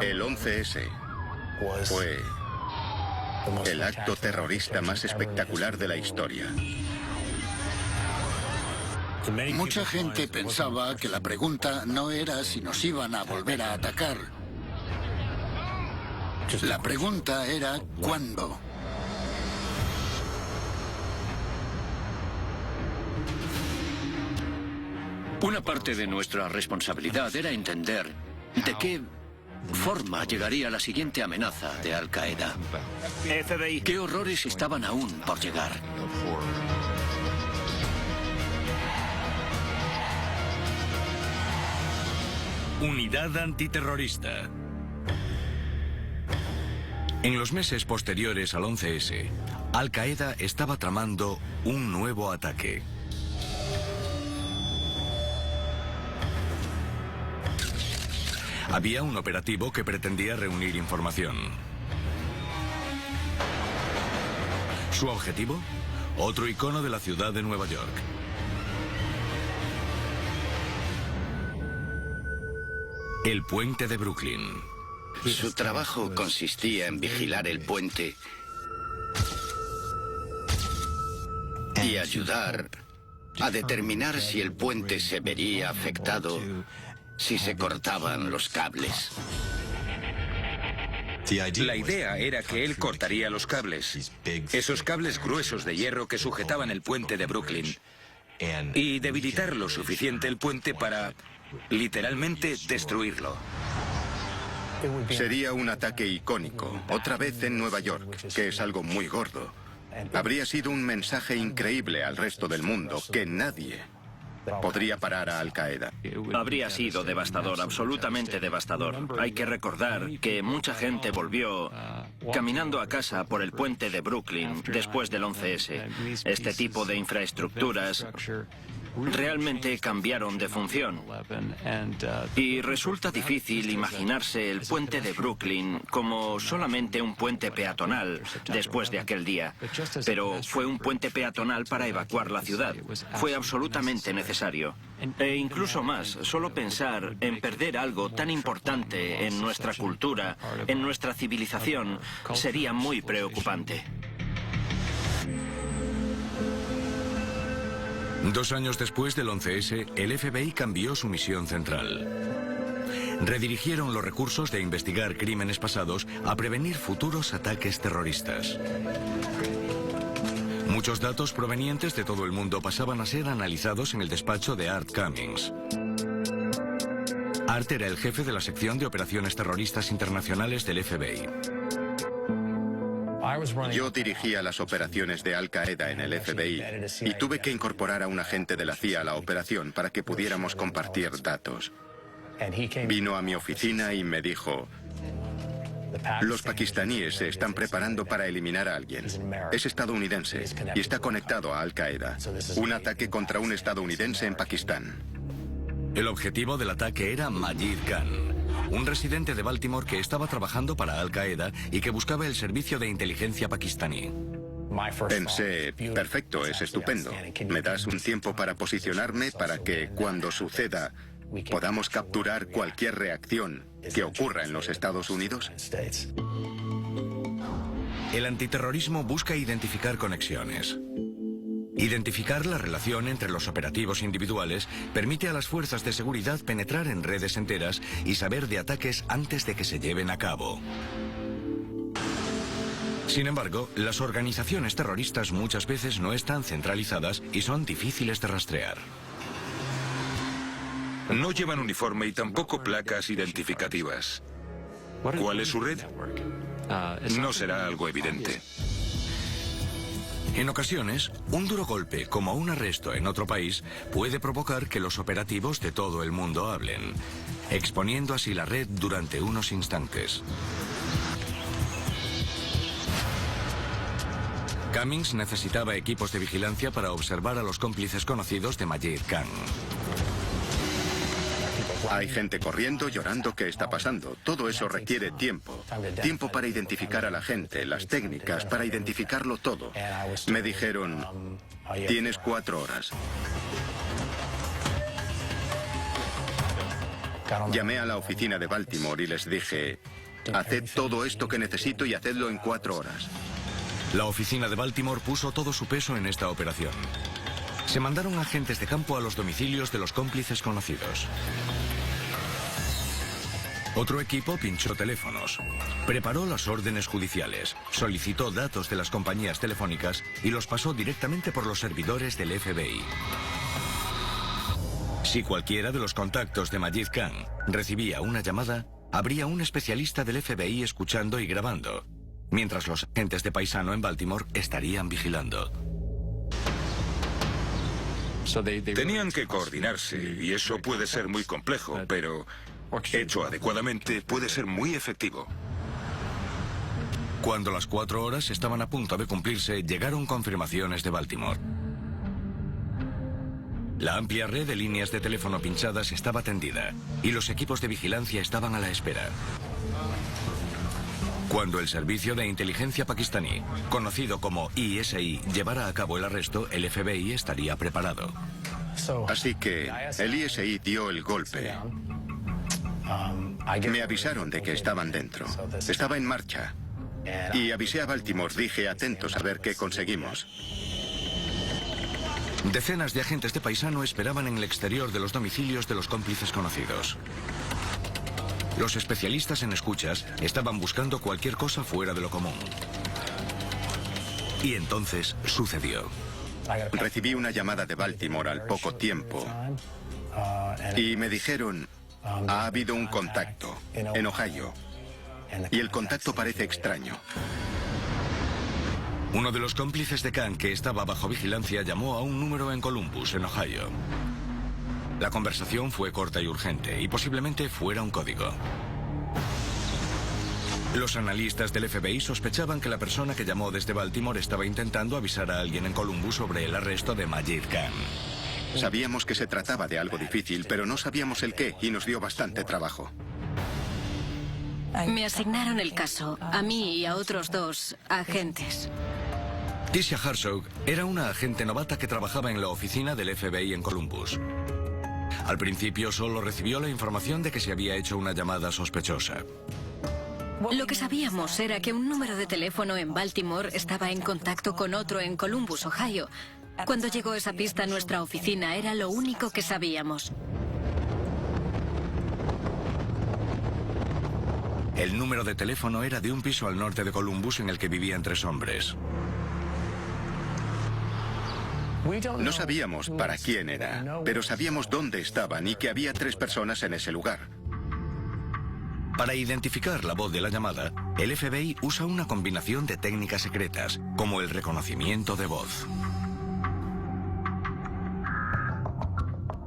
El 11S fue el acto terrorista más espectacular de la historia. Mucha gente pensaba que la pregunta no era si nos iban a volver a atacar. La pregunta era ¿cuándo? Una parte de nuestra responsabilidad era entender de qué forma llegaría la siguiente amenaza de Al Qaeda. FBI. ¿Qué horrores estaban aún por llegar? Unidad antiterrorista. En los meses posteriores al 11S, Al Qaeda estaba tramando un nuevo ataque. Había un operativo que pretendía reunir información. ¿Su objetivo? Otro icono de la ciudad de Nueva York. El puente de Brooklyn. Su trabajo consistía en vigilar el puente y ayudar a determinar si el puente se vería afectado si se cortaban los cables. La idea era que él cortaría los cables, esos cables gruesos de hierro que sujetaban el puente de Brooklyn, y debilitar lo suficiente el puente para, literalmente, destruirlo. Sería un ataque icónico, otra vez en Nueva York, que es algo muy gordo. Habría sido un mensaje increíble al resto del mundo, que nadie podría parar a Al Qaeda. Habría sido devastador, absolutamente devastador. Hay que recordar que mucha gente volvió caminando a casa por el puente de Brooklyn después del 11S. Este tipo de infraestructuras realmente cambiaron de función. Y resulta difícil imaginarse el puente de Brooklyn como solamente un puente peatonal después de aquel día. Pero fue un puente peatonal para evacuar la ciudad. Fue absolutamente necesario. E incluso más, solo pensar en perder algo tan importante en nuestra cultura, en nuestra civilización, sería muy preocupante. 2 años después del 11S, el FBI cambió su misión central. Redirigieron los recursos de investigar crímenes pasados a prevenir futuros ataques terroristas. Muchos datos provenientes de todo el mundo pasaban a ser analizados en el despacho de Art Cummings. Art era el jefe de la sección de operaciones terroristas internacionales del FBI. Yo dirigía las operaciones de Al Qaeda en el FBI y tuve que incorporar a un agente de la CIA a la operación para que pudiéramos compartir datos. Vino a mi oficina y me dijo: los pakistaníes se están preparando para eliminar a alguien. Es estadounidense y está conectado a Al Qaeda. Un ataque contra un estadounidense en Pakistán. El objetivo del ataque era Majid Khan, un residente de Baltimore que estaba trabajando para Al Qaeda y que buscaba el servicio de inteligencia pakistaní. Pensé, perfecto, es estupendo. ¿Me das un tiempo para posicionarme para que cuando suceda podamos capturar cualquier reacción que ocurra en los Estados Unidos? El antiterrorismo busca identificar conexiones. Identificar la relación entre los operativos individuales permite a las fuerzas de seguridad penetrar en redes enteras y saber de ataques antes de que se lleven a cabo. Sin embargo, las organizaciones terroristas muchas veces no están centralizadas y son difíciles de rastrear. No llevan uniforme y tampoco placas identificativas. ¿Cuál es su red? No será algo evidente. En ocasiones, un duro golpe, como un arresto en otro país, puede provocar que los operativos de todo el mundo hablen, exponiendo así la red durante unos instantes. Cummings necesitaba equipos de vigilancia para observar a los cómplices conocidos de Majid Khan. Hay gente corriendo, llorando, ¿qué está pasando? Todo eso requiere tiempo. Tiempo para identificar a la gente, las técnicas, para identificarlo todo. Me dijeron, tienes 4 horas. Llamé a la oficina de Baltimore y les dije, haced todo esto que necesito y hacedlo en 4 horas. La oficina de Baltimore puso todo su peso en esta operación. Se mandaron agentes de campo a los domicilios de los cómplices conocidos. Otro equipo pinchó teléfonos, preparó las órdenes judiciales, solicitó datos de las compañías telefónicas y los pasó directamente por los servidores del FBI. Si cualquiera de los contactos de Majid Khan recibía una llamada, habría un especialista del FBI escuchando y grabando, mientras los agentes de paisano en Baltimore estarían vigilando. Tenían que coordinarse y eso puede ser muy complejo, pero hecho adecuadamente puede ser muy efectivo. Cuando las 4 horas estaban a punto de cumplirse, llegaron confirmaciones de Baltimore. La amplia red de líneas de teléfono pinchadas estaba tendida y los equipos de vigilancia estaban a la espera. Cuando el servicio de inteligencia pakistaní, conocido como ISI, llevara a cabo el arresto, el FBI estaría preparado. Así que el ISI dio el golpe. Me avisaron de que estaban dentro. Estaba en marcha. Y avisé a Baltimore, dije, atentos a ver qué conseguimos. Decenas de agentes de paisano esperaban en el exterior de los domicilios de los cómplices conocidos. Los especialistas en escuchas estaban buscando cualquier cosa fuera de lo común. Y entonces sucedió. Recibí una llamada de Baltimore al poco tiempo y me dijeron, ha habido un contacto en Ohio y el contacto parece extraño. Uno de los cómplices de Khan, que estaba bajo vigilancia, llamó a un número en Columbus, en Ohio. La conversación fue corta y urgente, y posiblemente fuera un código. Los analistas del FBI sospechaban que la persona que llamó desde Baltimore estaba intentando avisar a alguien en Columbus sobre el arresto de Majid Khan. Sabíamos que se trataba de algo difícil, pero no sabíamos el qué, y nos dio bastante trabajo. Me asignaron el caso, a mí y a otros 2 agentes. Tisha Harsog era una agente novata que trabajaba en la oficina del FBI en Columbus. Al principio solo recibió la información de que se había hecho una llamada sospechosa. Lo que sabíamos era que un número de teléfono en Baltimore estaba en contacto con otro en Columbus, Ohio. Cuando llegó esa pista a nuestra oficina era lo único que sabíamos. El número de teléfono era de un piso al norte de Columbus en el que vivían 3 hombres. No sabíamos para quién era, pero sabíamos dónde estaban y que había 3 personas en ese lugar. Para identificar la voz de la llamada, el FBI usa una combinación de técnicas secretas, como el reconocimiento de voz.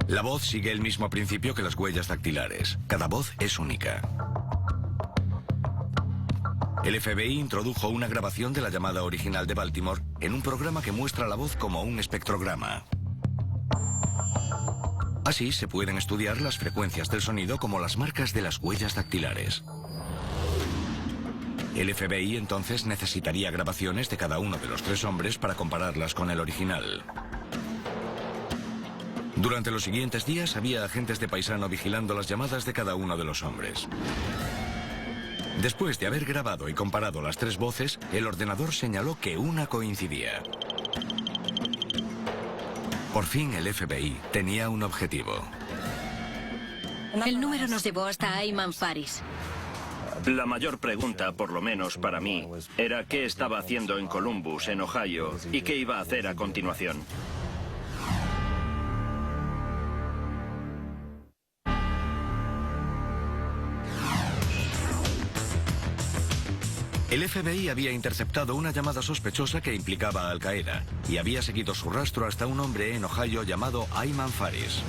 La voz sigue el mismo principio que las huellas dactilares. Cada voz es única. El FBI introdujo una grabación de la llamada original de Baltimore en un programa que muestra la voz como un espectrograma. Así se pueden estudiar las frecuencias del sonido como las marcas de las huellas dactilares. El FBI entonces necesitaría grabaciones de cada uno de los 3 hombres para compararlas con el original. Durante los siguientes días había agentes de paisano vigilando las llamadas de cada uno de los hombres. Después de haber grabado y comparado las 3 voces, el ordenador señaló que una coincidía. Por fin el FBI tenía un objetivo. El número nos llevó hasta Ayman Faris. La mayor pregunta, por lo menos para mí, era qué estaba haciendo en Columbus, en Ohio, y qué iba a hacer a continuación. El FBI había interceptado una llamada sospechosa que implicaba a Al Qaeda y había seguido su rastro hasta un hombre en Ohio llamado Ayman Faris.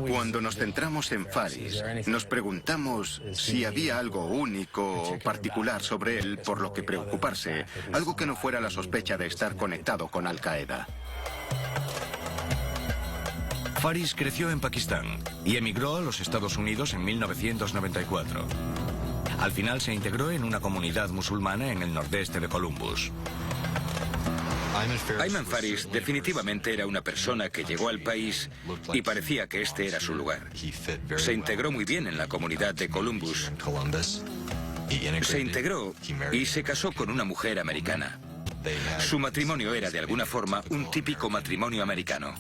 Cuando nos centramos en Faris, nos preguntamos si había algo único o particular sobre él por lo que preocuparse, algo que no fuera la sospecha de estar conectado con Al Qaeda. Faris creció en Pakistán y emigró a los Estados Unidos en 1994. Al final se integró en una comunidad musulmana en el nordeste de Columbus. Ayman Faris definitivamente era una persona que llegó al país y parecía que este era su lugar. Se integró muy bien en la comunidad de Columbus. Se integró y se casó con una mujer americana. Su matrimonio era de alguna forma un típico matrimonio americano.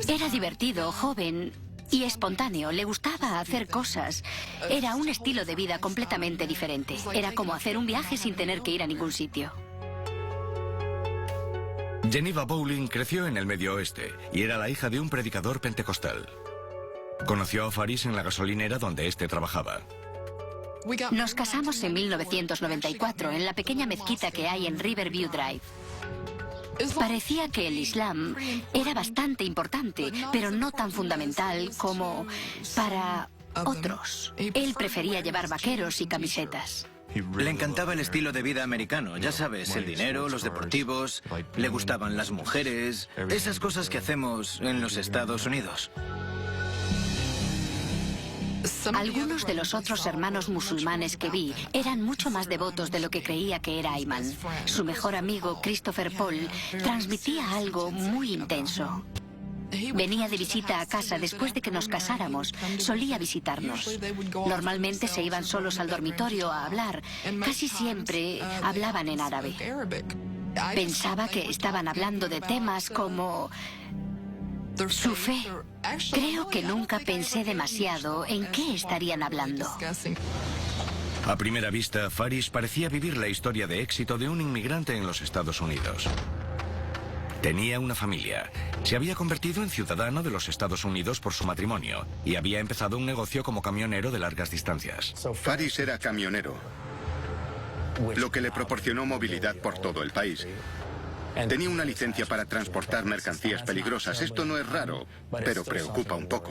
Era divertido, joven y espontáneo. Le gustaba hacer cosas. Era un estilo de vida completamente diferente. Era como hacer un viaje sin tener que ir a ningún sitio. Geneva Bowling creció en el Medio Oeste y era la hija de un predicador pentecostal. Conoció a Faris en la gasolinera donde éste trabajaba. Nos casamos en 1994 en la pequeña mezquita que hay en Riverview Drive. Parecía que el Islam era bastante importante, pero no tan fundamental como para otros. Él prefería llevar vaqueros y camisetas. Le encantaba el estilo de vida americano, ya sabes, el dinero, los deportivos, le gustaban las mujeres, esas cosas que hacemos en los Estados Unidos. Algunos de los otros hermanos musulmanes que vi eran mucho más devotos de lo que creía que era Ayman. Su mejor amigo, Christopher Paul, transmitía algo muy intenso. Venía de visita a casa después de que nos casáramos. Solía visitarnos. Normalmente se iban solos al dormitorio a hablar. Casi siempre hablaban en árabe. Pensaba que estaban hablando de temas como su fe. Creo que nunca pensé demasiado en qué estarían hablando. A primera vista, Faris parecía vivir la historia de éxito de un inmigrante en los Estados Unidos. Tenía una familia, se había convertido en ciudadano de los Estados Unidos por su matrimonio y había empezado un negocio como camionero de largas distancias. Faris era camionero, lo que le proporcionó movilidad por todo el país. Tenía una licencia para transportar mercancías peligrosas. Esto no es raro, pero preocupa un poco.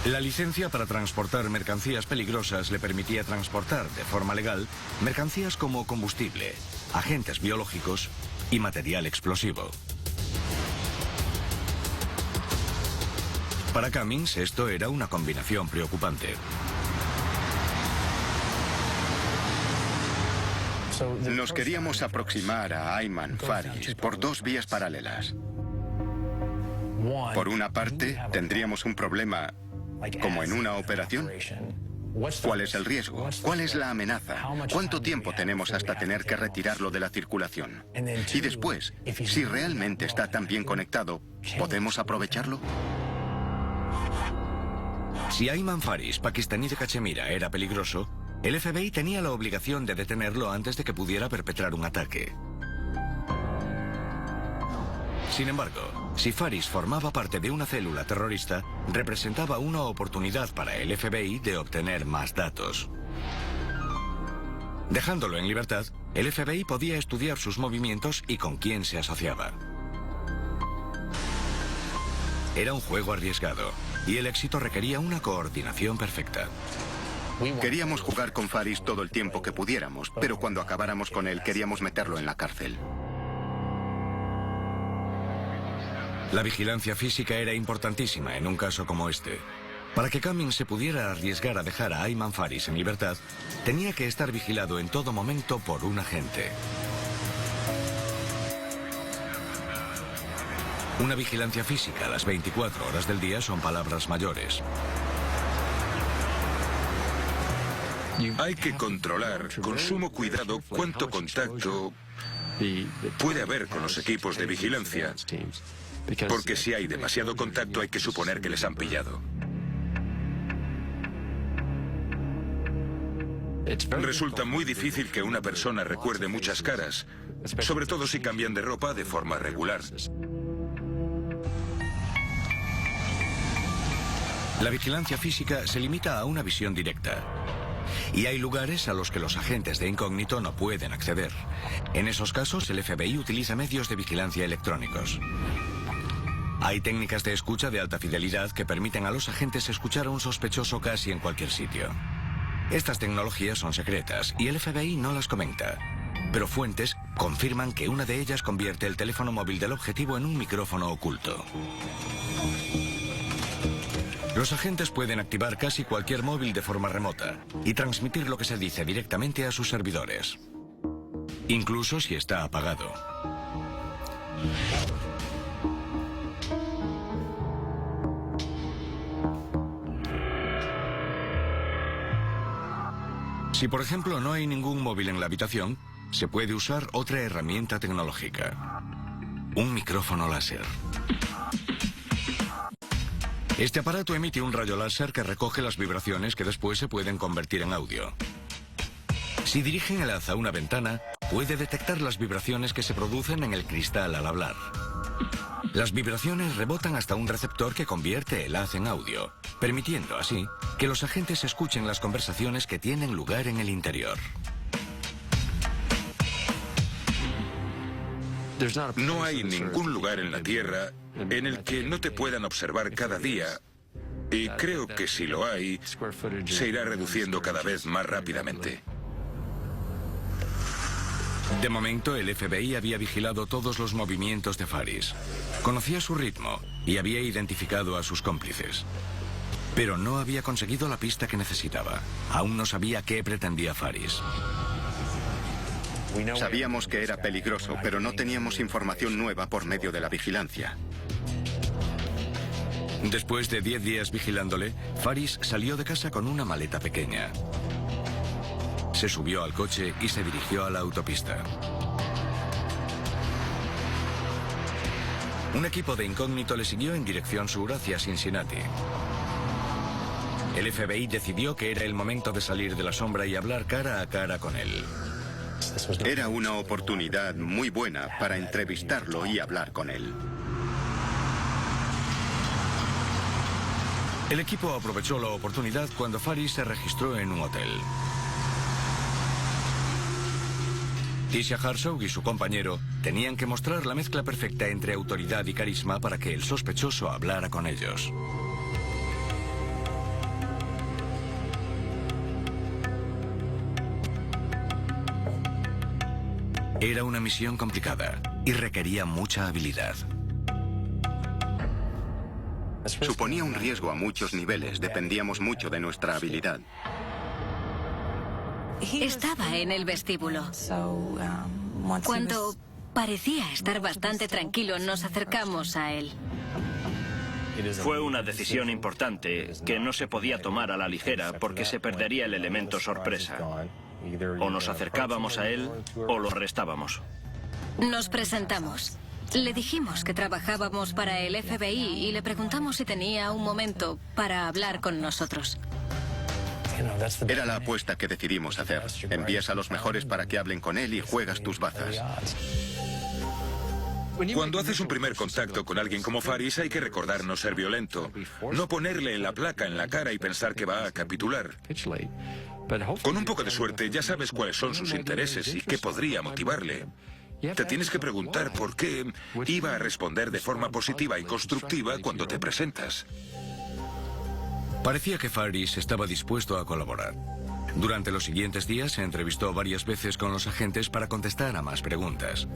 La licencia para transportar mercancías peligrosas le permitía transportar de forma legal mercancías como combustible, agentes biológicos y material explosivo. Para Cummings esto era una combinación preocupante. Nos queríamos aproximar a Ayman Faris por dos vías paralelas. Por una parte, tendríamos un problema como en una operación. ¿Cuál es el riesgo? ¿Cuál es la amenaza? ¿Cuánto tiempo tenemos hasta tener que retirarlo de la circulación? Y después, si realmente está tan bien conectado, ¿podemos aprovecharlo? Si Ayman Faris, pakistaní de Cachemira, era peligroso, el FBI tenía la obligación de detenerlo antes de que pudiera perpetrar un ataque. Sin embargo, si Faris formaba parte de una célula terrorista, representaba una oportunidad para el FBI de obtener más datos. Dejándolo en libertad, el FBI podía estudiar sus movimientos y con quién se asociaba. Era un juego arriesgado, y el éxito requería una coordinación perfecta. Queríamos jugar con Faris todo el tiempo que pudiéramos, pero cuando acabáramos con él queríamos meterlo en la cárcel. La vigilancia física era importantísima en un caso como este. Para que Cummings se pudiera arriesgar a dejar a Ayman Faris en libertad, tenía que estar vigilado en todo momento por un agente. Una vigilancia física a las 24 horas del día son palabras mayores. Hay que controlar con sumo cuidado cuánto contacto puede haber con los equipos de vigilancia, porque si hay demasiado contacto hay que suponer que les han pillado. Resulta muy difícil que una persona recuerde muchas caras, sobre todo si cambian de ropa de forma regular. La vigilancia física se limita a una visión directa. Y hay lugares a los que los agentes de incógnito no pueden acceder. En esos casos, el FBI utiliza medios de vigilancia electrónicos. Hay técnicas de escucha de alta fidelidad que permiten a los agentes escuchar a un sospechoso casi en cualquier sitio. Estas tecnologías son secretas y el FBI no las comenta. Pero fuentes confirman que una de ellas convierte el teléfono móvil del objetivo en un micrófono oculto. Los agentes pueden activar casi cualquier móvil de forma remota y transmitir lo que se dice directamente a sus servidores. incluso si está apagado. Si por ejemplo no hay ningún móvil en la habitación, se puede usar otra herramienta tecnológica: un micrófono láser. Este aparato emite un rayo láser que recoge las vibraciones que después se pueden convertir en audio. Si dirigen el haz a una ventana, puede detectar las vibraciones que se producen en el cristal al hablar. Las vibraciones rebotan hasta un receptor que convierte el haz en audio, permitiendo así que los agentes escuchen las conversaciones que tienen lugar en el interior. No hay ningún lugar en la Tierra en el que no te puedan observar cada día, y creo que si lo hay, se irá reduciendo cada vez más rápidamente. De momento, el FBI había vigilado todos los movimientos de Faris. Conocía su ritmo y había identificado a sus cómplices. Pero no había conseguido la pista que necesitaba. Aún no sabía qué pretendía Faris. Sabíamos que era peligroso, pero no teníamos información nueva por medio de la vigilancia. Después de 10 días vigilándole, Faris salió de casa con una maleta pequeña. Se subió al coche y se dirigió a la autopista. Un equipo de incógnito le siguió en dirección sur hacia Cincinnati. El FBI decidió que era el momento de salir de la sombra y hablar cara a cara con él. Era una oportunidad muy buena para entrevistarlo y hablar con él. El equipo aprovechó la oportunidad cuando Faris se registró en un hotel. Tisha Harshaw y su compañero tenían que mostrar la mezcla perfecta entre autoridad y carisma para que el sospechoso hablara con ellos. Era una misión complicada y requería mucha habilidad. Suponía un riesgo a muchos niveles, dependíamos mucho de nuestra habilidad. Estaba en el vestíbulo. Cuando parecía estar bastante tranquilo, nos acercamos a él. Fue una decisión importante que no se podía tomar a la ligera porque se perdería el elemento sorpresa. O nos acercábamos a él o lo arrestábamos. Nos presentamos. Le dijimos que trabajábamos para el FBI y le preguntamos si tenía un momento para hablar con nosotros. Era la apuesta que decidimos hacer. Envías a los mejores para que hablen con él y juegas tus bazas. Cuando haces un primer contacto con alguien como Faris, hay que recordar no ser violento, no ponerle la placa en la cara y pensar que va a capitular. Con un poco de suerte ya sabes cuáles son sus intereses y qué podría motivarle. Te tienes que preguntar por qué iba a responder de forma positiva y constructiva cuando te presentas. Parecía que Faris estaba dispuesto a colaborar. Durante los siguientes días se entrevistó varias veces con los agentes para contestar a más preguntas.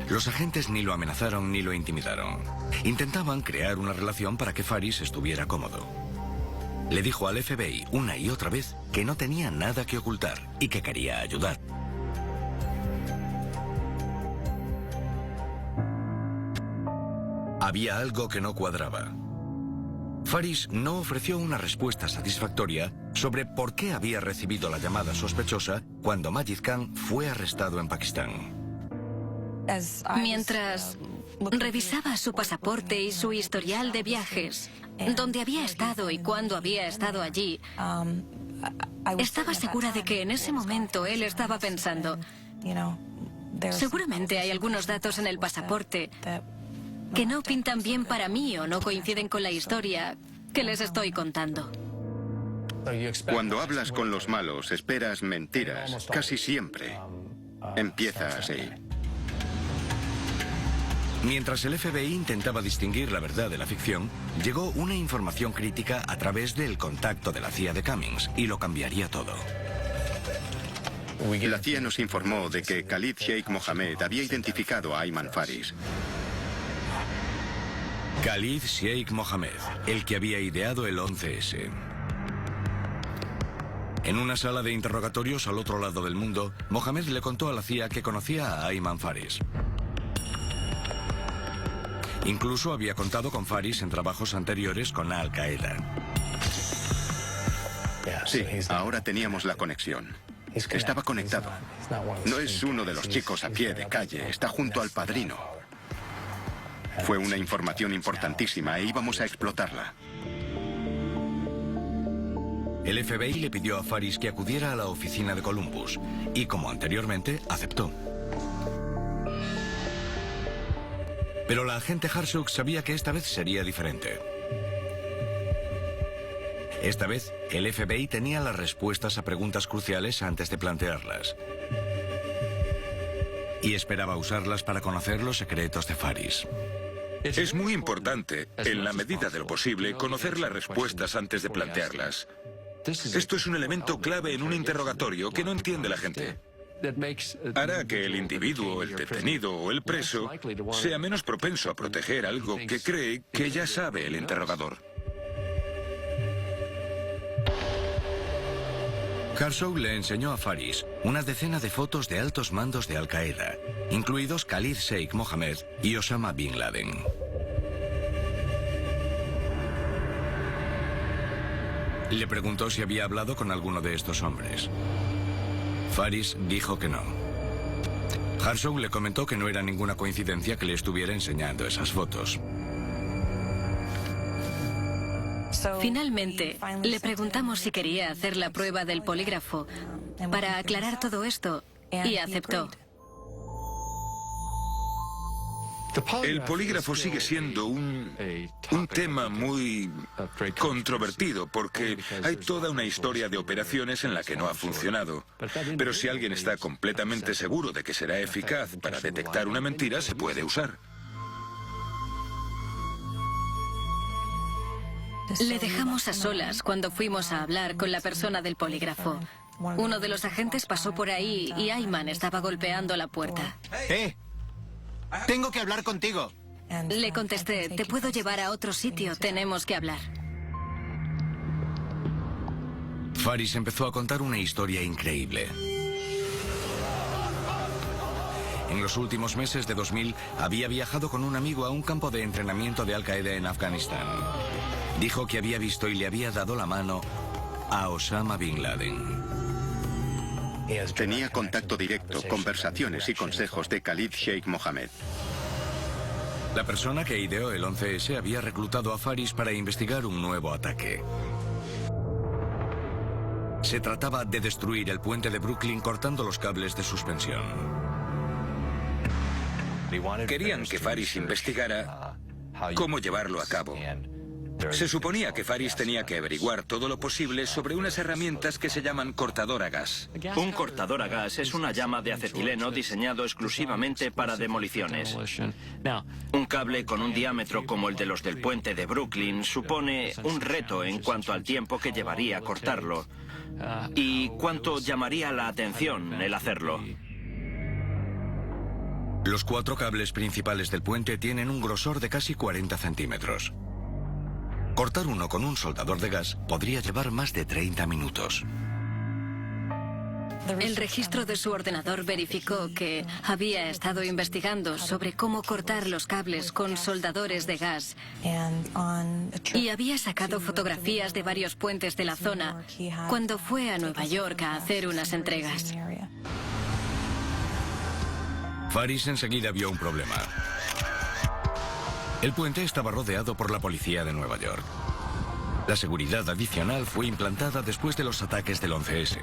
Los agentes ni lo amenazaron ni lo intimidaron. Intentaban crear una relación para que Faris estuviera cómodo. Le dijo al FBI una y otra vez que no tenía nada que ocultar y que quería ayudar. Había algo que no cuadraba. Faris no ofreció una respuesta satisfactoria sobre por qué había recibido la llamada sospechosa cuando Majid Khan fue arrestado en Pakistán. Mientras revisaba su pasaporte y su historial de viajes, dónde había estado y cuándo había estado allí, estaba segura de que en ese momento él estaba pensando, seguramente hay algunos datos en el pasaporte que no pintan bien para mí o no coinciden con la historia que les estoy contando. Cuando hablas con los malos, esperas mentiras, casi siempre. Empieza así. Mientras el FBI intentaba distinguir la verdad de la ficción, llegó una información crítica a través del contacto de la CIA de Cummings y lo cambiaría todo. La CIA nos informó de que Khalid Sheikh Mohammed había identificado a Ayman Faris. Khalid Sheikh Mohammed, el que había ideado el 11S. En una sala de interrogatorios al otro lado del mundo, Mohamed le contó a la CIA que conocía a Ayman Faris. Incluso había contado con Faris en trabajos anteriores con Al Qaeda. Sí, ahora teníamos la conexión. Estaba conectado. No es uno de los chicos a pie de calle, está junto al padrino. Fue una información importantísima e íbamos a explotarla. El FBI le pidió a Faris que acudiera a la oficina de Columbus y, como anteriormente, aceptó. Pero la agente Harsuk sabía que esta vez sería diferente. Esta vez, el FBI tenía las respuestas a preguntas cruciales antes de plantearlas. Y esperaba usarlas para conocer los secretos de Faris. Es muy importante, en la medida de lo posible, conocer las respuestas antes de plantearlas. Esto es un elemento clave en un interrogatorio que no entiende la gente. Hará que el individuo, el detenido o el preso sea menos propenso a proteger algo que cree que ya sabe el interrogador. Harsuk le enseñó a Faris una decena de fotos de altos mandos de Al Qaeda, incluidos Khalid Sheikh Mohammed y Osama Bin Laden. Le preguntó si había hablado con alguno de estos hombres. Faris dijo que no. Harsuk le comentó que no era ninguna coincidencia que le estuviera enseñando esas fotos. Finalmente, le preguntamos si quería hacer la prueba del polígrafo para aclarar todo esto y aceptó. El polígrafo sigue siendo un tema muy controvertido porque hay toda una historia de operaciones en la que no ha funcionado. Pero si alguien está completamente seguro de que será eficaz para detectar una mentira, se puede usar. Le dejamos a solas cuando fuimos a hablar con la persona del polígrafo. Uno de los agentes pasó por ahí y Ayman estaba golpeando la puerta. Tengo que hablar contigo. Le contesté, te puedo llevar a otro sitio, tenemos que hablar. Faris empezó a contar una historia increíble. En los últimos meses de 2000 había viajado con un amigo a un campo de entrenamiento de Al Qaeda en Afganistán. Dijo que había visto y le había dado la mano a Osama Bin Laden. Tenía contacto directo, conversaciones y consejos de Khalid Sheikh Mohammed. La persona que ideó el 11S había reclutado a Faris para investigar un nuevo ataque. Se trataba de destruir el puente de Brooklyn cortando los cables de suspensión. Querían que Faris investigara cómo llevarlo a cabo. Se suponía que Faris tenía que averiguar todo lo posible sobre unas herramientas que se llaman cortador a gas. Un cortador a gas es una llama de acetileno diseñado exclusivamente para demoliciones. Un cable con un diámetro como el de los del puente de Brooklyn supone un reto en cuanto al tiempo que llevaría a cortarlo y cuánto llamaría la atención el hacerlo. Los 4 cables principales del puente tienen un grosor de casi 40 centímetros. Cortar uno con un soldador de gas podría llevar más de 30 minutos. El registro de su ordenador verificó que había estado investigando sobre cómo cortar los cables con soldadores de gas y había sacado fotografías de varios puentes de la zona cuando fue a Nueva York a hacer unas entregas. Faris enseguida vio un problema. El puente estaba rodeado por la policía de Nueva York. La seguridad adicional fue implantada después de los ataques del 11S.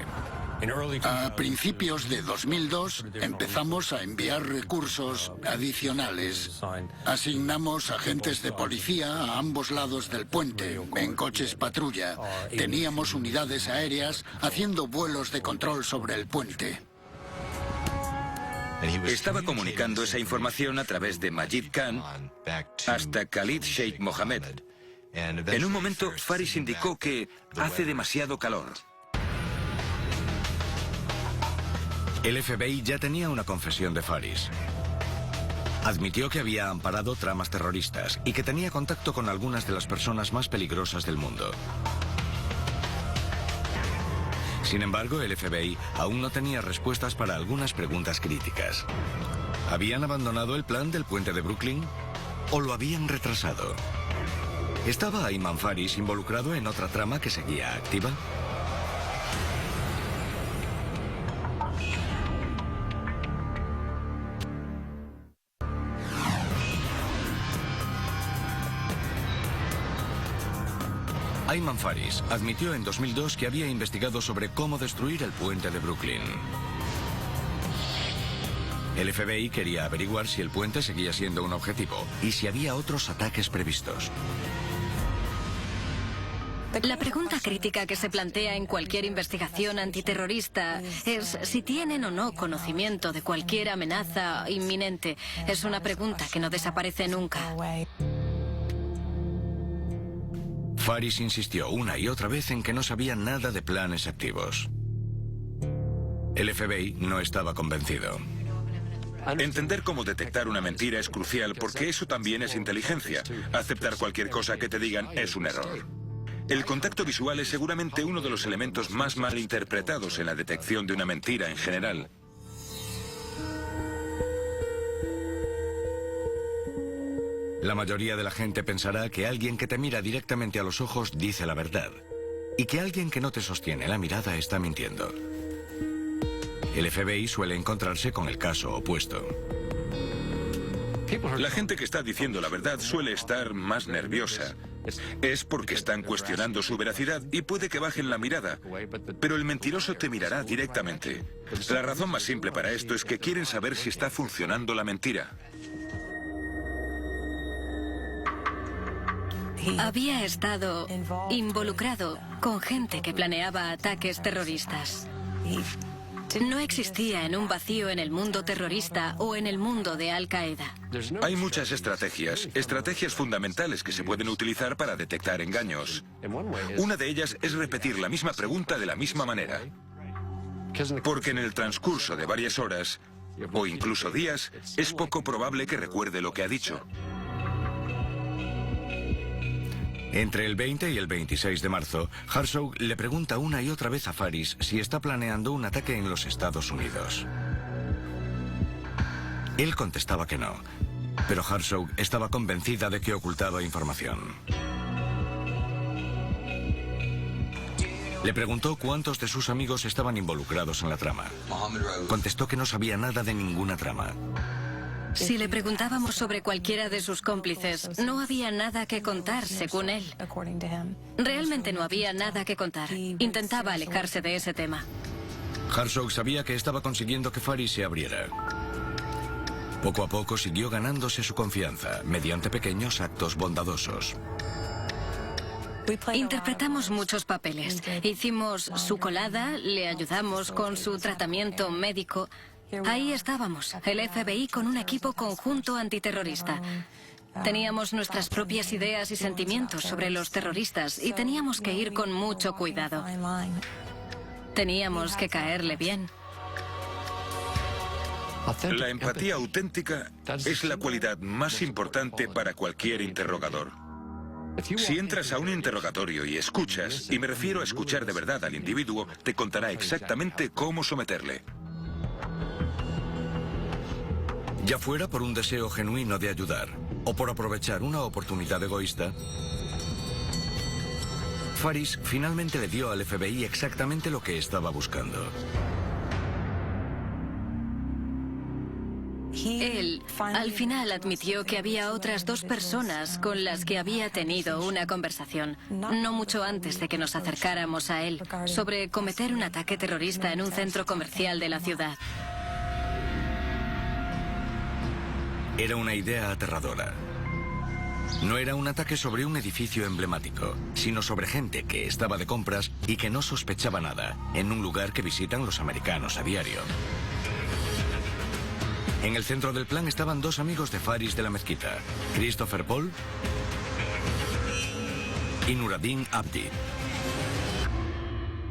A principios de 2002 empezamos a enviar recursos adicionales. Asignamos agentes de policía a ambos lados del puente, en coches patrulla. Teníamos unidades aéreas haciendo vuelos de control sobre el puente. Estaba comunicando esa información a través de Majid Khan hasta Khalid Sheikh Mohammed. En un momento, Faris indicó que hace demasiado calor. El FBI ya tenía una confesión de Faris. Admitió que había amparado tramas terroristas y que tenía contacto con algunas de las personas más peligrosas del mundo. Sin embargo, el FBI aún no tenía respuestas para algunas preguntas críticas. ¿Habían abandonado el plan del puente de Brooklyn? ¿O lo habían retrasado? ¿Estaba Ayman Faris involucrado en otra trama que seguía activa? Ayman Faris admitió en 2002 que había investigado sobre cómo destruir el puente de Brooklyn. El FBI quería averiguar si el puente seguía siendo un objetivo y si había otros ataques previstos. La pregunta crítica que se plantea en cualquier investigación antiterrorista es si tienen o no conocimiento de cualquier amenaza inminente. Es una pregunta que no desaparece nunca. Faris insistió una y otra vez en que no sabía nada de planes activos. El FBI no estaba convencido. Entender cómo detectar una mentira es crucial porque eso también es inteligencia. Aceptar cualquier cosa que te digan es un error. El contacto visual es seguramente uno de los elementos más mal interpretados en la detección de una mentira en general. La mayoría de la gente pensará que alguien que te mira directamente a los ojos dice la verdad y que alguien que no te sostiene la mirada está mintiendo. El FBI suele encontrarse con el caso opuesto. La gente que está diciendo la verdad suele estar más nerviosa. Es porque están cuestionando su veracidad y puede que bajen la mirada, pero el mentiroso te mirará directamente. La razón más simple para esto es que quieren saber si está funcionando la mentira. Había estado involucrado con gente que planeaba ataques terroristas. No existía en un vacío en el mundo terrorista o en el mundo de Al-Qaeda. Hay muchas estrategias fundamentales que se pueden utilizar para detectar engaños. Una de ellas es repetir la misma pregunta de la misma manera. Porque en el transcurso de varias horas, o incluso días, es poco probable que recuerde lo que ha dicho. Entre el 20 y el 26 de marzo, Harshaw le pregunta una y otra vez a Faris si está planeando un ataque en los Estados Unidos. Él contestaba que no, pero Harshaw estaba convencida de que ocultaba información. Le preguntó cuántos de sus amigos estaban involucrados en la trama. Contestó que no sabía nada de ninguna trama. Si le preguntábamos sobre cualquiera de sus cómplices, no había nada que contar, según él. Realmente no había nada que contar. Intentaba alejarse de ese tema. Harshaw sabía que estaba consiguiendo que Faris se abriera. Poco a poco siguió ganándose su confianza, mediante pequeños actos bondadosos. Interpretamos muchos papeles. Hicimos su colada, le ayudamos con su tratamiento médico. Ahí estábamos, el FBI con un equipo conjunto antiterrorista. Teníamos nuestras propias ideas y sentimientos sobre los terroristas y teníamos que ir con mucho cuidado. Teníamos que caerle bien. La empatía auténtica es la cualidad más importante para cualquier interrogador. Si entras a un interrogatorio y escuchas, y me refiero a escuchar de verdad al individuo, te contará exactamente cómo someterle. Ya fuera por un deseo genuino de ayudar o por aprovechar una oportunidad egoísta, Faris finalmente le dio al FBI exactamente lo que estaba buscando. Él, al final, admitió que había otras 2 personas con las que había tenido una conversación, no mucho antes de que nos acercáramos a él, sobre cometer un ataque terrorista en un centro comercial de la ciudad. Era una idea aterradora. No era un ataque sobre un edificio emblemático, sino sobre gente que estaba de compras y que no sospechaba nada, en un lugar que visitan los americanos a diario. En el centro del plan estaban 2 amigos de Faris de la mezquita, Christopher Paul y Nuruddin Abdi.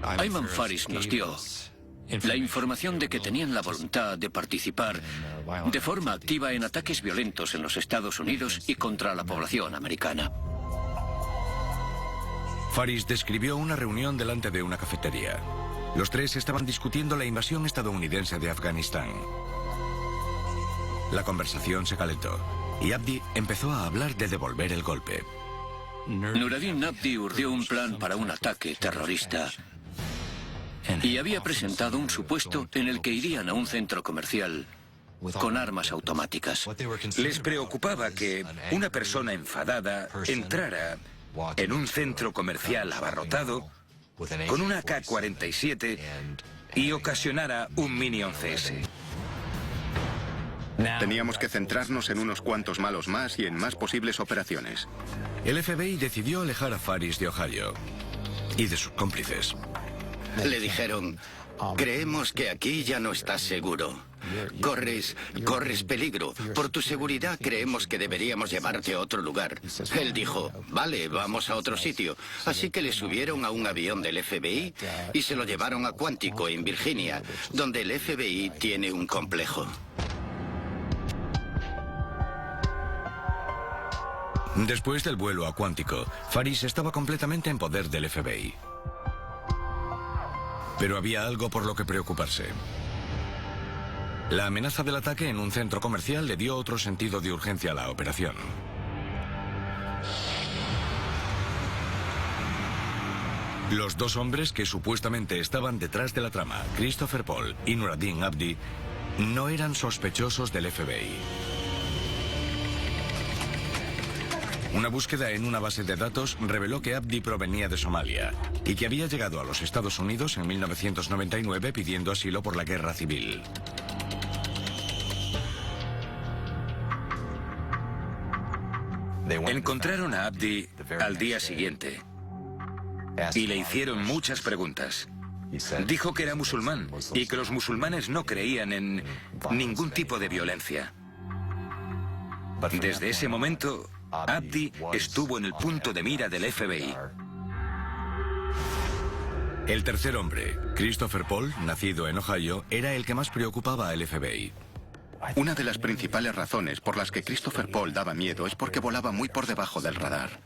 Ayman Faris nos dio la información de que tenían la voluntad de participar de forma activa en ataques violentos en los Estados Unidos y contra la población americana. Faris describió una reunión delante de una cafetería. Los tres estaban discutiendo la invasión estadounidense de Afganistán. La conversación se calentó y Abdi empezó a hablar de devolver el golpe. Nureddin Abdi urdió un plan para un ataque terrorista y había presentado un supuesto en el que irían a un centro comercial con armas automáticas. Les preocupaba que una persona enfadada entrara en un centro comercial abarrotado con una AK-47 y ocasionara un mini 11S. Teníamos que centrarnos en unos cuantos malos más y en más posibles operaciones. El FBI decidió alejar a Faris de Ohio y de sus cómplices. Le dijeron, creemos que aquí ya no estás seguro. Corres peligro. Por tu seguridad creemos que deberíamos llevarte a otro lugar. Él dijo, vale, vamos a otro sitio. Así que le subieron a un avión del FBI y se lo llevaron a Quantico, en Virginia, donde el FBI tiene un complejo. Después del vuelo a Quantico, Faris estaba completamente en poder del FBI. Pero había algo por lo que preocuparse. La amenaza del ataque en un centro comercial le dio otro sentido de urgencia a la operación. Los dos hombres que supuestamente estaban detrás de la trama, Christopher Paul y Nureddin Abdi, no eran sospechosos del FBI. Una búsqueda en una base de datos reveló que Abdi provenía de Somalia y que había llegado a los Estados Unidos en 1999 pidiendo asilo por la guerra civil. Encontraron a Abdi al día siguiente y le hicieron muchas preguntas. Dijo que era musulmán y que los musulmanes no creían en ningún tipo de violencia. Desde ese momento, Abdi estuvo en el punto de mira del FBI. El tercer hombre, Christopher Paul, nacido en Ohio, era el que más preocupaba al FBI. Una de las principales razones por las que Christopher Paul daba miedo es porque volaba muy por debajo del radar.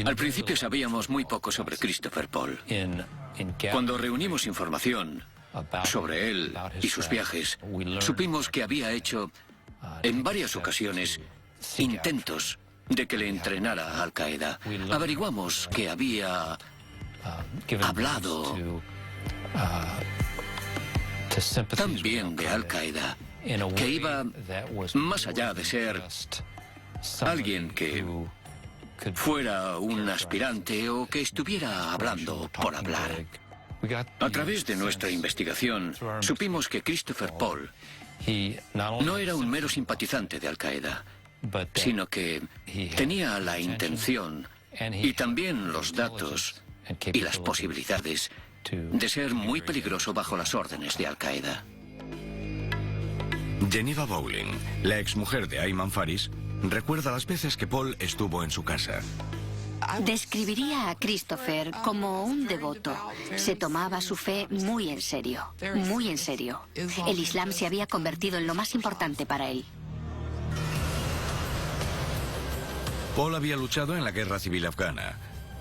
Al principio sabíamos muy poco sobre Christopher Paul. Cuando reunimos información sobre él y sus viajes, supimos que había hecho en varias ocasiones intentos de que le entrenara a Al-Qaeda. Averiguamos que había hablado también de Al-Qaeda, que iba más allá de ser alguien que fuera un aspirante o que estuviera hablando por hablar. A través de nuestra investigación, supimos que Christopher Paul no era un mero simpatizante de Al-Qaeda, sino que tenía la intención y también los datos y las posibilidades de ser muy peligroso bajo las órdenes de Al-Qaeda. Geneva Bowling, la exmujer de Ayman Faris, recuerda las veces que Paul estuvo en su casa. Describiría a Christopher como un devoto. Se tomaba su fe muy en serio, muy en serio. El Islam se había convertido en lo más importante para él. Paul había luchado en la guerra civil afgana,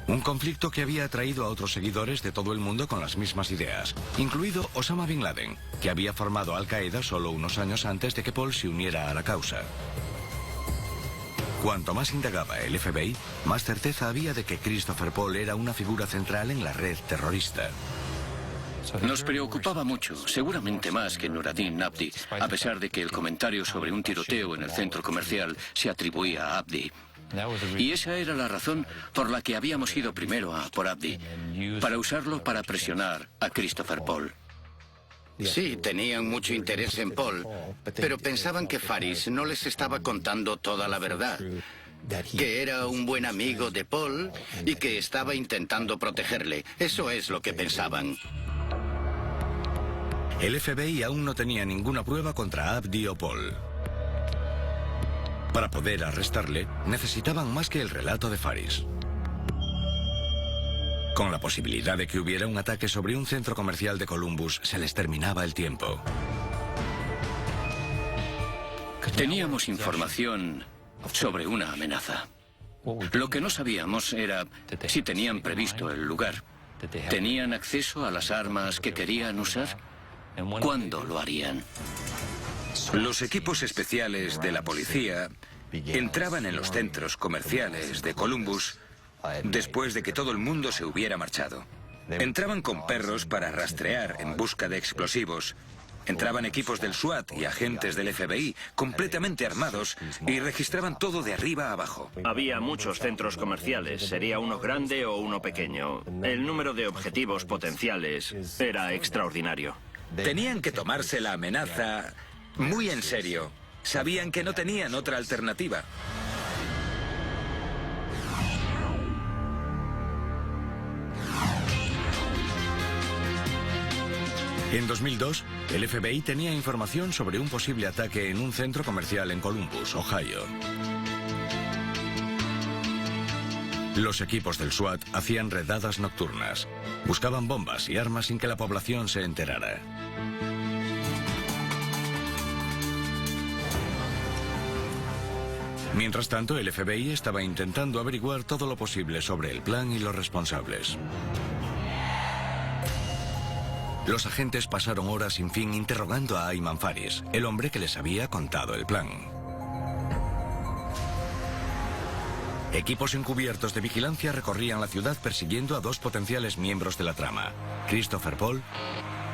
un conflicto que había atraído a otros seguidores de todo el mundo con las mismas ideas, incluido Osama Bin Laden, que había formado Al-Qaeda solo unos años antes de que Paul se uniera a la causa. Cuanto más indagaba el FBI, más certeza había de que Christopher Paul era una figura central en la red terrorista. Nos preocupaba mucho, seguramente más que Nureddin Abdi, a pesar de que el comentario sobre un tiroteo en el centro comercial se atribuía a Abdi. Y esa era la razón por la que habíamos ido primero a por Abdi, para usarlo para presionar a Christopher Paul. Sí, tenían mucho interés en Paul, pero pensaban que Faris no les estaba contando toda la verdad, que era un buen amigo de Paul y que estaba intentando protegerle. Eso es lo que pensaban. El FBI aún no tenía ninguna prueba contra Abdi o Paul. Para poder arrestarle, necesitaban más que el relato de Faris. Con la posibilidad de que hubiera un ataque sobre un centro comercial de Columbus, se les terminaba el tiempo. Teníamos información sobre una amenaza. Lo que no sabíamos era si tenían previsto el lugar ¿Tenían acceso a las armas que querían usar? ¿Cuándo lo harían? Los equipos especiales de la policía entraban en los centros comerciales de Columbus después de que todo el mundo se hubiera marchado. Entraban con perros para rastrear en busca de explosivos. Entraban equipos del SWAT y agentes del FBI completamente armados y registraban todo de arriba a abajo. Había muchos centros comerciales, sería uno grande o uno pequeño. El número de objetivos potenciales era extraordinario. Tenían que tomarse la amenaza muy en serio. Sabían que no tenían otra alternativa. En 2002, el FBI tenía información sobre un posible ataque en un centro comercial en Columbus, Ohio. Los equipos del SWAT hacían redadas nocturnas. Buscaban bombas y armas sin que la población se enterara. Mientras tanto, el FBI estaba intentando averiguar todo lo posible sobre el plan y los responsables. Los agentes pasaron horas sin fin interrogando a Ayman Faris, el hombre que les había contado el plan. Equipos encubiertos de vigilancia recorrían la ciudad persiguiendo a dos potenciales miembros de la trama, Christopher Paul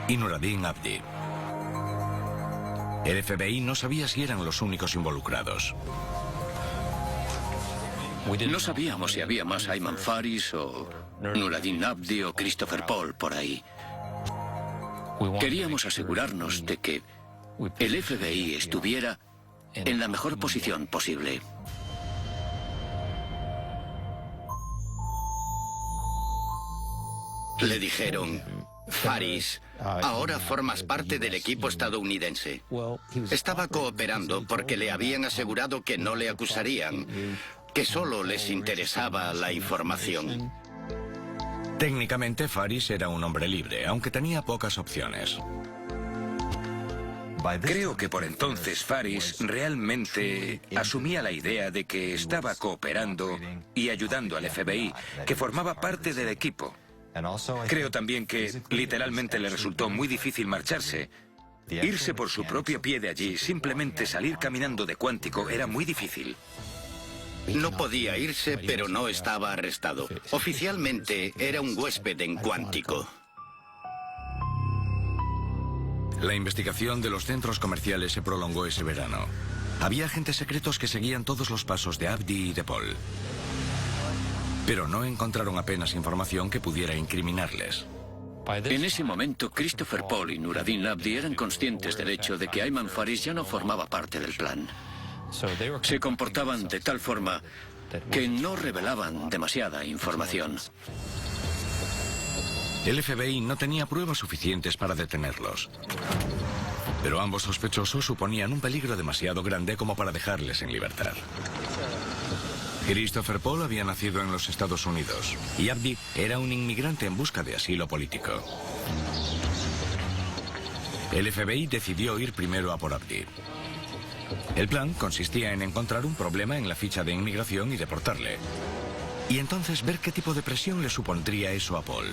y Nureddin Abdi. El FBI no sabía si eran los únicos involucrados. No sabíamos si había más Ayman Faris o Nureddin Abdi o Christopher Paul por ahí. Queríamos asegurarnos de que el FBI estuviera en la mejor posición posible. Le dijeron: Faris, ahora formas parte del equipo estadounidense. Estaba cooperando porque le habían asegurado que no le acusarían, que solo les interesaba la información. Técnicamente, Faris era un hombre libre, aunque tenía pocas opciones. Creo que por entonces Faris realmente asumía la idea de que estaba cooperando y ayudando al FBI, que formaba parte del equipo. Creo también que literalmente le resultó muy difícil marcharse. Irse por su propio pie de allí, simplemente salir caminando de Quantico, era muy difícil. No podía irse, pero no estaba arrestado. Oficialmente era un huésped en Quantico. La investigación de los centros comerciales se prolongó ese verano. Había agentes secretos que seguían todos los pasos de Abdi y de Paul. Pero no encontraron apenas información que pudiera incriminarles. En ese momento, Christopher Paul y Nureddin Abdi eran conscientes del hecho de que Ayman Faris ya no formaba parte del plan. Se comportaban de tal forma que no revelaban demasiada información. El FBI no tenía pruebas suficientes para detenerlos. Pero ambos sospechosos suponían un peligro demasiado grande como para dejarles en libertad. Christopher Paul había nacido en los Estados Unidos y Abdi era un inmigrante en busca de asilo político. El FBI decidió ir primero a por Abdi. El plan consistía en encontrar un problema en la ficha de inmigración y deportarle. Y entonces ver qué tipo de presión le supondría eso a Paul.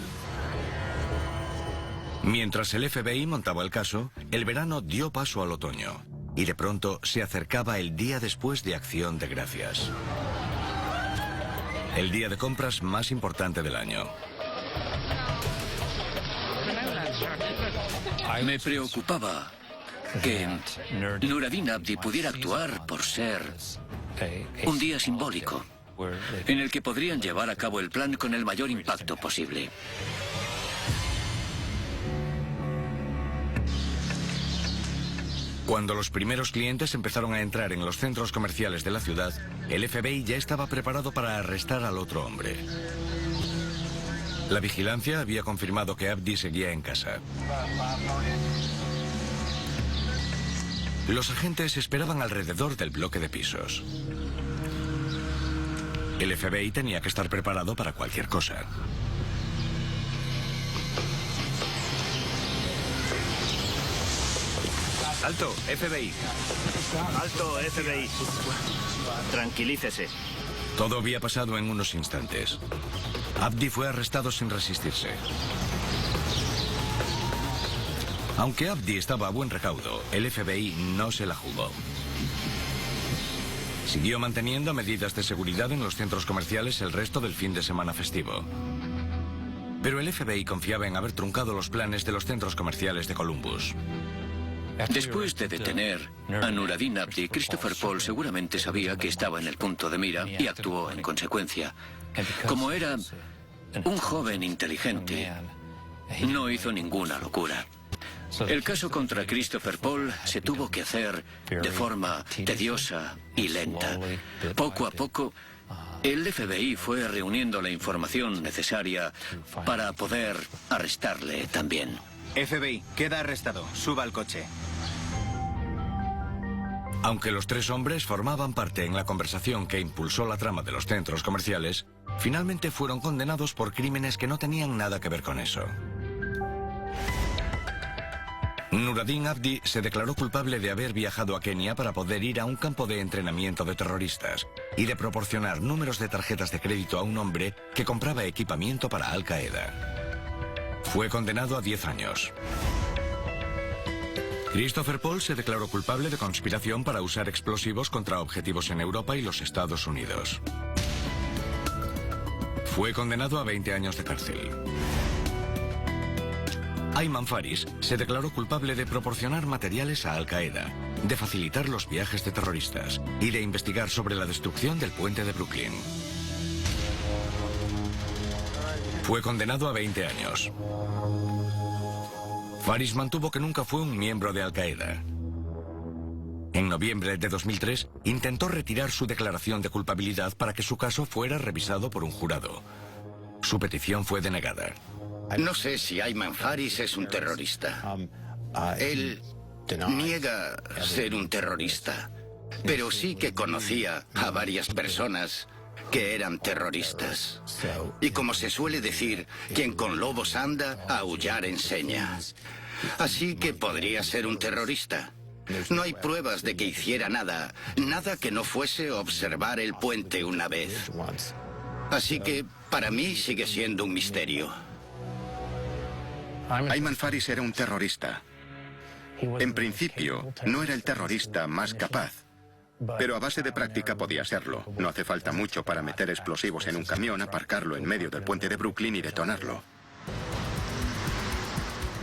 Mientras el FBI montaba el caso, el verano dio paso al otoño. Y de pronto se acercaba el día después de Acción de Gracias. El día de compras más importante del año. Me preocupaba que Nureddin Abdi pudiera actuar por ser un día simbólico, en el que podrían llevar a cabo el plan con el mayor impacto posible. Cuando los primeros clientes empezaron a entrar en los centros comerciales de la ciudad, el FBI ya estaba preparado para arrestar al otro hombre. La vigilancia había confirmado que Abdi seguía en casa. Los agentes esperaban alrededor del bloque de pisos. El FBI tenía que estar preparado para cualquier cosa. ¡Alto, FBI! ¡Alto, FBI! Tranquilícese. Todo había pasado en unos instantes. Abdi fue arrestado sin resistirse. Aunque Abdi estaba a buen recaudo, el FBI no se la jugó. Siguió manteniendo medidas de seguridad en los centros comerciales el resto del fin de semana festivo. Pero el FBI confiaba en haber truncado los planes de los centros comerciales de Columbus. Después de detener a Nur-ad-Din Abdi, Christopher Paul seguramente sabía que estaba en el punto de mira y actuó en consecuencia. Como era un joven inteligente, no hizo ninguna locura. El caso contra Christopher Paul se tuvo que hacer de forma tediosa y lenta. Poco a poco, el FBI fue reuniendo la información necesaria para poder arrestarle también. FBI, queda arrestado. Suba al coche. Aunque los tres hombres formaban parte en la conversación que impulsó la trama de los centros comerciales, finalmente fueron condenados por crímenes que no tenían nada que ver con eso. Nur-ad-Din Abdi se declaró culpable de haber viajado a Kenia para poder ir a un campo de entrenamiento de terroristas y de proporcionar números de tarjetas de crédito a un hombre que compraba equipamiento para Al-Qaeda. Fue condenado a 10 años. Christopher Paul se declaró culpable de conspiración para usar explosivos contra objetivos en Europa y los Estados Unidos. Fue condenado a 20 años de cárcel. Ayman Faris se declaró culpable de proporcionar materiales a Al-Qaeda, de facilitar los viajes de terroristas y de investigar sobre la destrucción del puente de Brooklyn. Fue condenado a 20 años. Faris mantuvo que nunca fue un miembro de Al-Qaeda. En noviembre de 2003, intentó retirar su declaración de culpabilidad para que su caso fuera revisado por un jurado. Su petición fue denegada. No sé si Ayman Faris es un terrorista. Él niega ser un terrorista, pero sí que conocía a varias personas que eran terroristas. Y como se suele decir, quien con lobos anda, a aullar enseña. Así que podría ser un terrorista. No hay pruebas de que hiciera nada que no fuese observar el puente una vez. Así que para mí sigue siendo un misterio. Ayman Faris era un terrorista. En principio, no era el terrorista más capaz, pero a base de práctica podía serlo. No hace falta mucho para meter explosivos en un camión, aparcarlo en medio del puente de Brooklyn y detonarlo.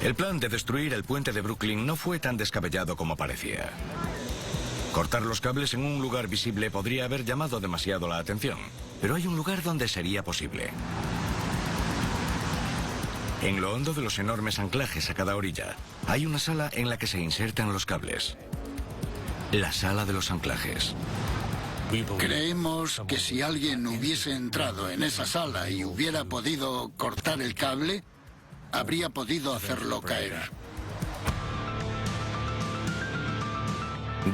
El plan de destruir el puente de Brooklyn no fue tan descabellado como parecía. Cortar los cables en un lugar visible podría haber llamado demasiado la atención, pero hay un lugar donde sería posible. En lo hondo de los enormes anclajes a cada orilla, hay una sala en la que se insertan los cables. La sala de los anclajes. Creemos que si alguien hubiese entrado en esa sala y hubiera podido cortar el cable, habría podido hacerlo caer.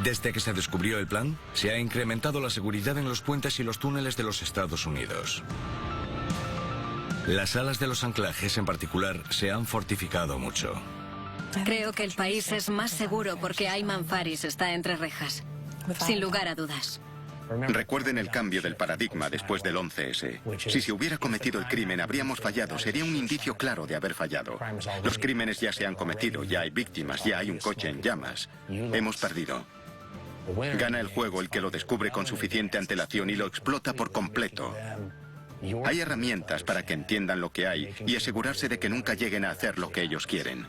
Desde que se descubrió el plan, se ha incrementado la seguridad en los puentes y los túneles de los Estados Unidos. Las salas de los anclajes en particular se han fortificado mucho. Creo que el país es más seguro porque Ayman Faris está entre rejas. Sin lugar a dudas. Recuerden el cambio del paradigma después del 11S. Si se hubiera cometido el crimen, habríamos fallado. Sería un indicio claro de haber fallado. Los crímenes ya se han cometido, ya hay víctimas, ya hay un coche en llamas. Hemos perdido. Gana el juego el que lo descubre con suficiente antelación y lo explota por completo. Hay herramientas para que entiendan lo que hay y asegurarse de que nunca lleguen a hacer lo que ellos quieren.